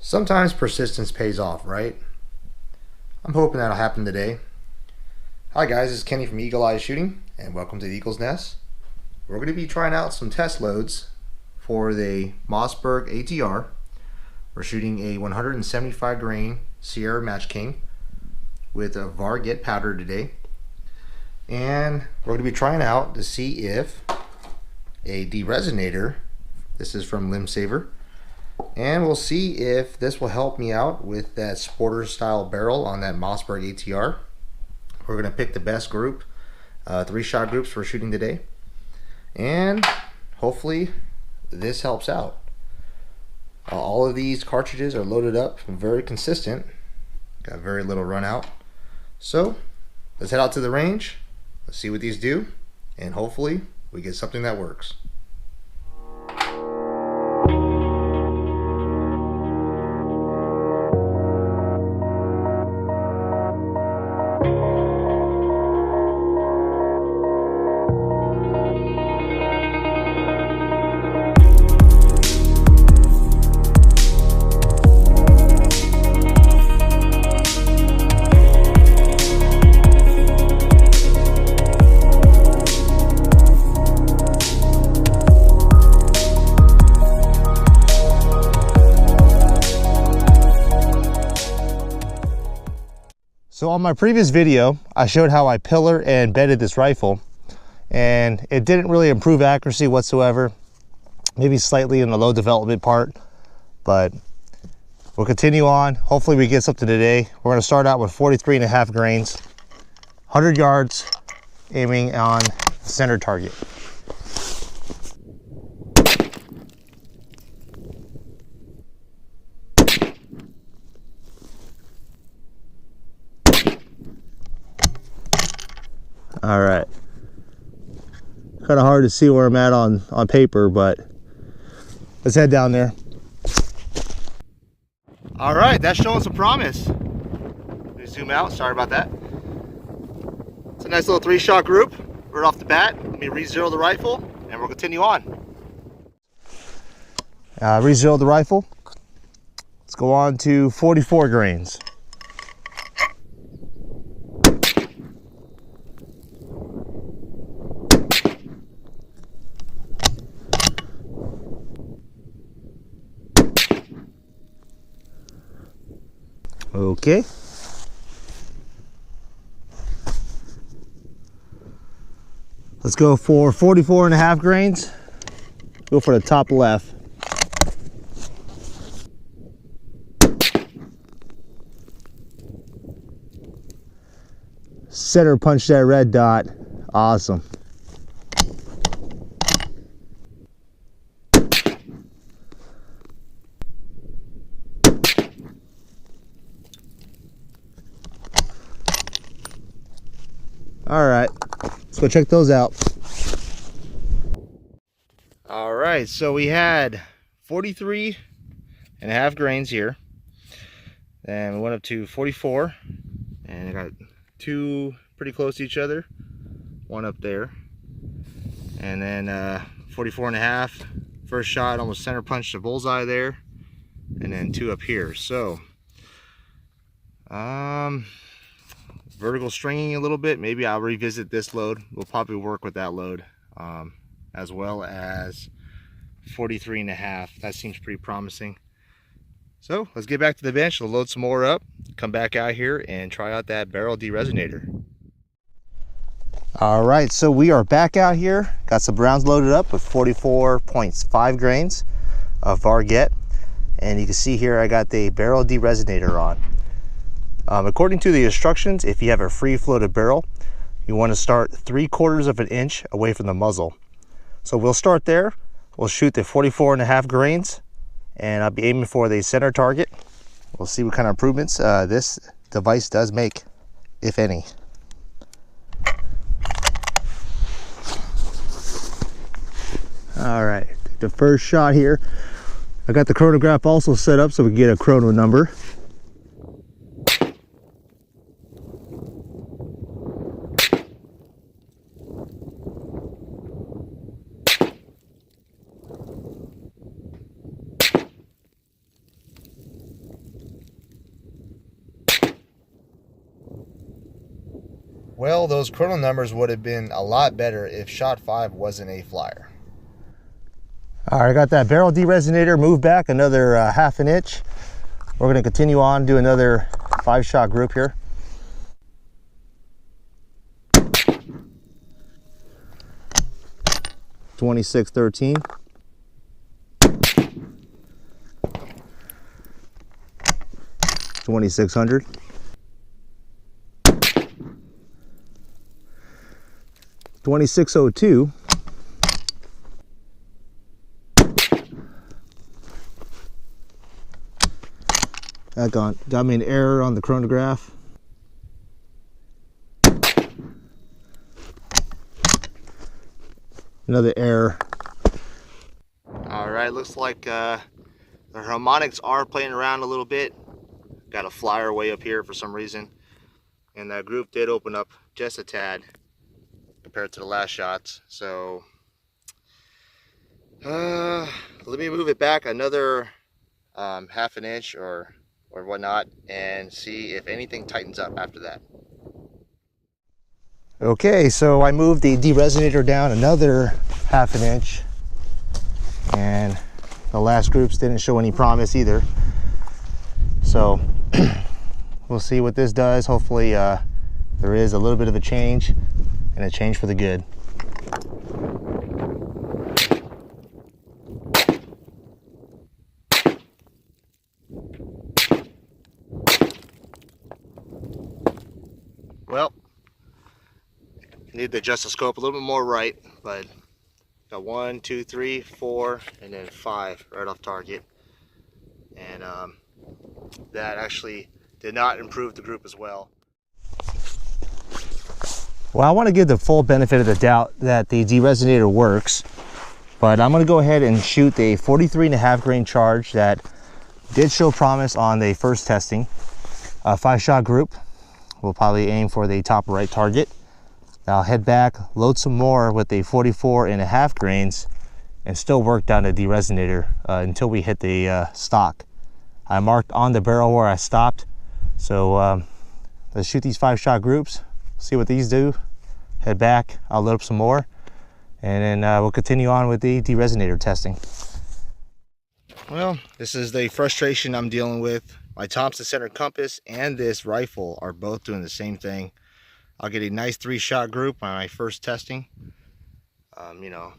Sometimes persistence pays off, right? I'm hoping that'll happen today. Hi guys, this is Kenny from Eagle Eye Shooting, and welcome to the Eagle's Nest. We're going to be trying out some test loads for the Mossberg ATR. We're shooting a 175 grain Sierra Match King with a Varget powder today. And we're going to be trying out to see if a De-resonator, this is from LimbSaver, and we'll see if this will help me out with that sporter style barrel on that Mossberg ATR. We're going to pick the best group, 3-shot groups for shooting today, and hopefully this helps out. All of these cartridges are loaded up and very consistent, got very little run out. So let's head out to the range, let's see what these do, and hopefully we get something that works. So on my previous video, I showed how I pillar and bedded this rifle, and it didn't really improve accuracy whatsoever, maybe slightly in the low development part, but we'll continue on. Hopefully we get something today. We're going to start out with 43.5 grains, 100 yards, aiming on the center target. All right, kind of hard to see where I'm at on paper, but let's head down there. All right, that's showing some promise. Let me zoom out, sorry about that. It's a nice little 3-shot group right off the bat. Let me re-zero the rifle and we'll continue on. Re-zero the rifle. Let's go on to 44 grains. Okay. Let's go for 44.5 grains. Go for the top left. Center punch that red dot. Awesome. All right, let's go check those out. All right, so we had 43.5 grains here. Then we went up to 44, and I got 2 pretty close to each other. 1 up there, and then 44.5. First shot, almost center punched the bullseye there, and then 2 up here. So, vertical stringing a little bit, maybe I'll revisit this load. We'll probably work with that load, as well as 43.5. That seems pretty promising. So let's get back to the bench. We'll load some more up, come back out here and try out that barrel De-resonator. All right, so we are back out here. Got some rounds loaded up with 44.5 grains of Varget, and you can see here I got the barrel De-resonator on. According to the instructions, if you have a free floated barrel, you want to start 3/4 of an inch away from the muzzle. So we'll start there. We'll shoot the 44.5 grains, and I'll be aiming for the center target. We'll see what kind of improvements this device does make, if any. All right, the first shot here. I got the chronograph also set up so we can get a chrono number. Well, those chrono numbers would have been a lot better if shot 5 wasn't a flyer. All right, I got that barrel de-resonator moved back another 1/2 inch. We're going to continue on, do another 5-shot group here. $26.13. $2,600. $2,602. That got me an error on the chronograph. Another error. All right, looks like the harmonics are playing around a little bit. Got a flyer way up here for some reason, and that group did open up just a tad compared to the last shots. So let me move it back another 1/2 inch or whatnot, and see if anything tightens up after that. Okay, so I moved the de-resonator down another 1/2 inch, and the last groups didn't show any promise either. So we'll see what this does. Hopefully there is a little bit of a change, and a change for the good. Well, need to adjust the scope a little bit more right, but got 1, 2, 3, 4, and then 5 right off target. And that actually did not improve the group as well. Well, I want to give the full benefit of the doubt that the de-resonator works, but I'm going to go ahead and shoot the 43.5 grain charge that did show promise on the first testing. 5-shot group. We'll probably aim for the top right target. I'll head back, load some more with the 44.5 grains, and still work down the de-resonator until we hit the stock. I marked on the barrel where I stopped, so let's shoot these 5-shot groups, see what these do, head back, I'll load up some more, and then we'll continue on with the de-resonator testing. Well, this is the frustration I'm dealing with. My Thompson center compass and this rifle are both doing the same thing. I'll get a nice 3-shot group on my first testing. You know,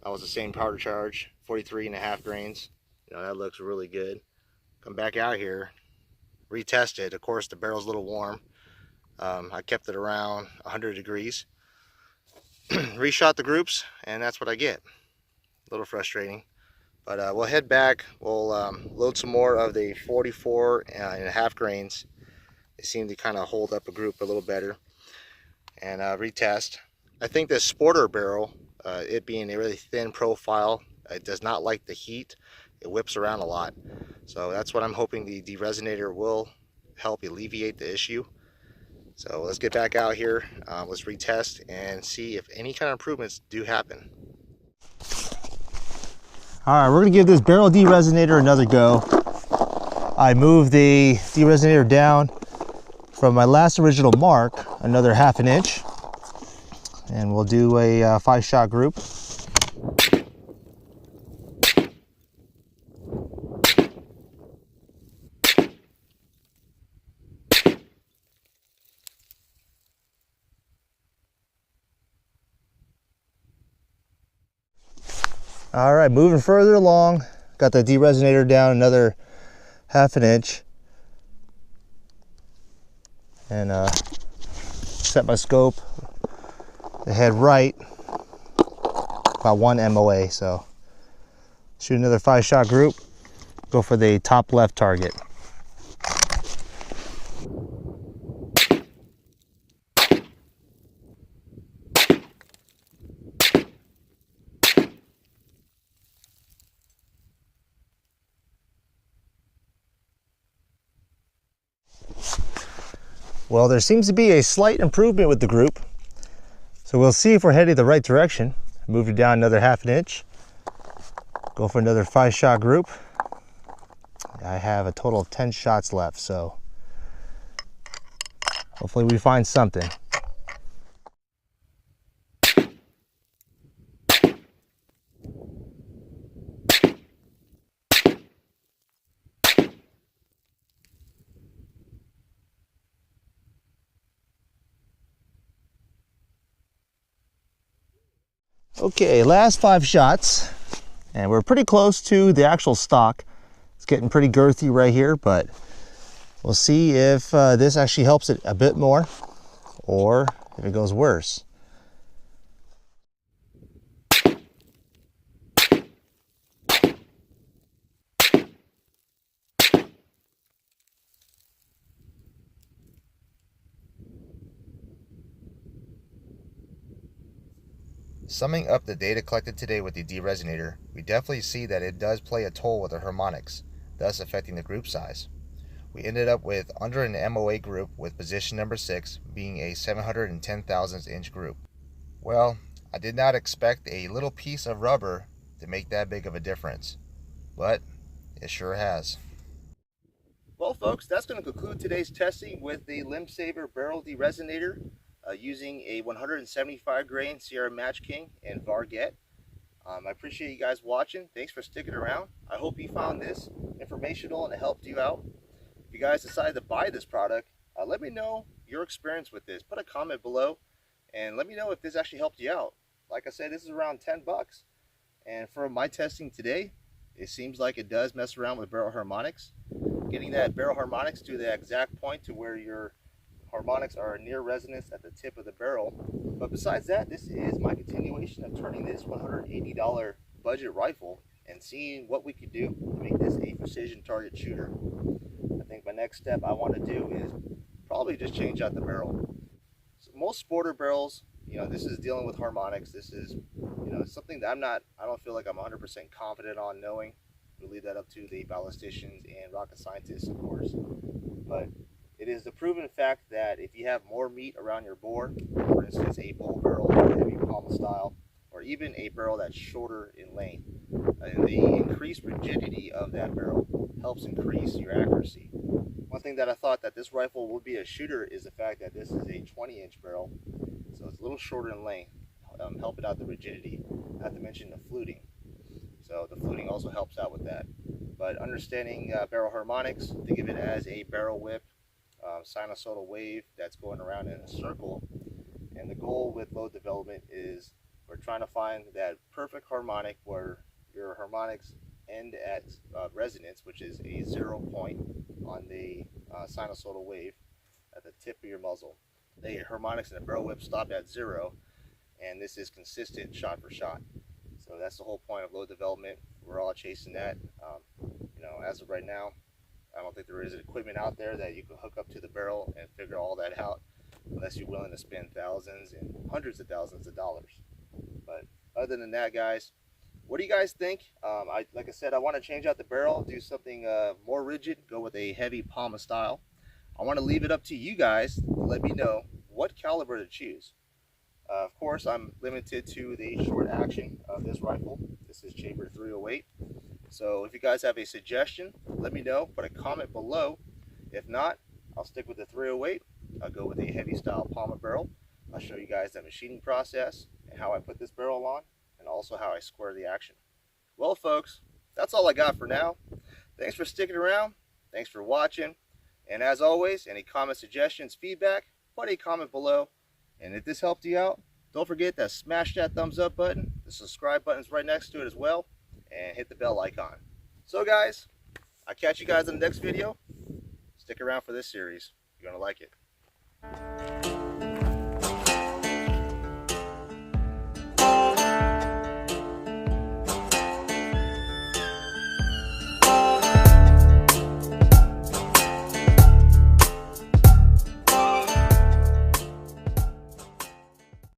that was the same powder charge, 43.5 grains. You know, that looks really good. Come back out here, retest it. Of course, the barrel's a little warm. I kept it around 100 degrees. Reshot the groups, and that's what I get. A little frustrating. But we'll head back. We'll load some more of the 44.5 grains. They seem to kind of hold up a group a little better. And retest. I think this sporter barrel, it being a really thin profile, it does not like the heat. It whips around a lot. So that's what I'm hoping the de-resonator will help alleviate the issue. So let's get back out here. Let's retest and see if any kind of improvements do happen. All right, we're gonna give this barrel de-resonator another go. I moved the de-resonator down from my last original mark, another 1/2 inch, and we'll do a 5-shot group. All right, moving further along. Got the de-resonator down another 1/2 inch. And set my scope to head right, about 1 MOA. So shoot another 5-shot group, go for the top left target. Well, there seems to be a slight improvement with the group. So we'll see if we're heading the right direction. Move it down another 1/2 inch. Go for another 5-shot group. I have a total of 10 shots left, so hopefully we find something. Okay, last 5 shots, and we're pretty close to the actual stock. It's getting pretty girthy right here, but we'll see if this actually helps it a bit more or if it goes worse. Summing up the data collected today with the De-resonator, we definitely see that it does play a toll with the harmonics, thus affecting the group size. We ended up with under an MOA group with position number 6 being a 710 thousandths inch group. Well, I did not expect a little piece of rubber to make that big of a difference, but it sure has. Well folks, that's going to conclude today's testing with the LimbSaver Barrel De-resonator using a 175 grain Sierra Match King and Varget. I appreciate you guys watching. Thanks for sticking around. I hope you found this informational and it helped you out. If you guys decide to buy this product, let me know your experience with this. Put a comment below and let me know if this actually helped you out. Like I said, this is around 10 bucks. And for my testing today, it seems like it does mess around with barrel harmonics. Getting that barrel harmonics to the exact point to where your harmonics are near resonance at the tip of the barrel. But besides that, this is my continuation of turning this $180 budget rifle and seeing what we could do to make this a precision target shooter. I think my next step I want to do is probably just change out the barrel. So most sporter barrels, this is dealing with harmonics. This is, something that I don't feel like I'm 100% confident on knowing. We'll leave that up to the ballisticians and rocket scientists, of course. But it is the proven fact that if you have more meat around your bore, for instance, a bull barrel, heavy pommel style, or even a barrel that's shorter in length, and the increased rigidity of that barrel helps increase your accuracy. One thing that I thought that this rifle would be a shooter is the fact that this is a 20-inch barrel, so it's a little shorter in length, helping out the rigidity, not to mention the fluting. So the fluting also helps out with that. But understanding barrel harmonics, think of it as a barrel whip, sinusoidal wave that's going around in a circle. And the goal with load development is we're trying to find that perfect harmonic where your harmonics end at resonance, which is a 0 point on the sinusoidal wave at the tip of your muzzle. The harmonics in a barrel whip stop at 0, and this is consistent shot for shot. So that's the whole point of load development. We're all chasing that. As of right now, I don't think there is equipment out there that you can hook up to the barrel and figure all that out unless you're willing to spend thousands and hundreds of thousands of dollars. But other than that, guys, what do you guys think? Like I said, I want to change out the barrel, do something more rigid, go with a heavy Palma style. I want to leave it up to you guys to let me know what caliber to choose. Of course, I'm limited to the short action of this rifle. This is Chamber 308. So if you guys have a suggestion, let me know. Put a comment below. If not, I'll stick with the 308. I'll go with a heavy style Palma barrel. I'll show you guys the machining process and how I put this barrel on, and also how I square the action. Well, folks, that's all I got for now. Thanks for sticking around. Thanks for watching. And as always, any comments, suggestions, feedback, put a comment below. And if this helped you out, don't forget to smash that thumbs up button. The subscribe button's right next to it as well. And hit the bell icon. So guys, I'll catch you guys in the next video. Stick around for this series. You're going to like it.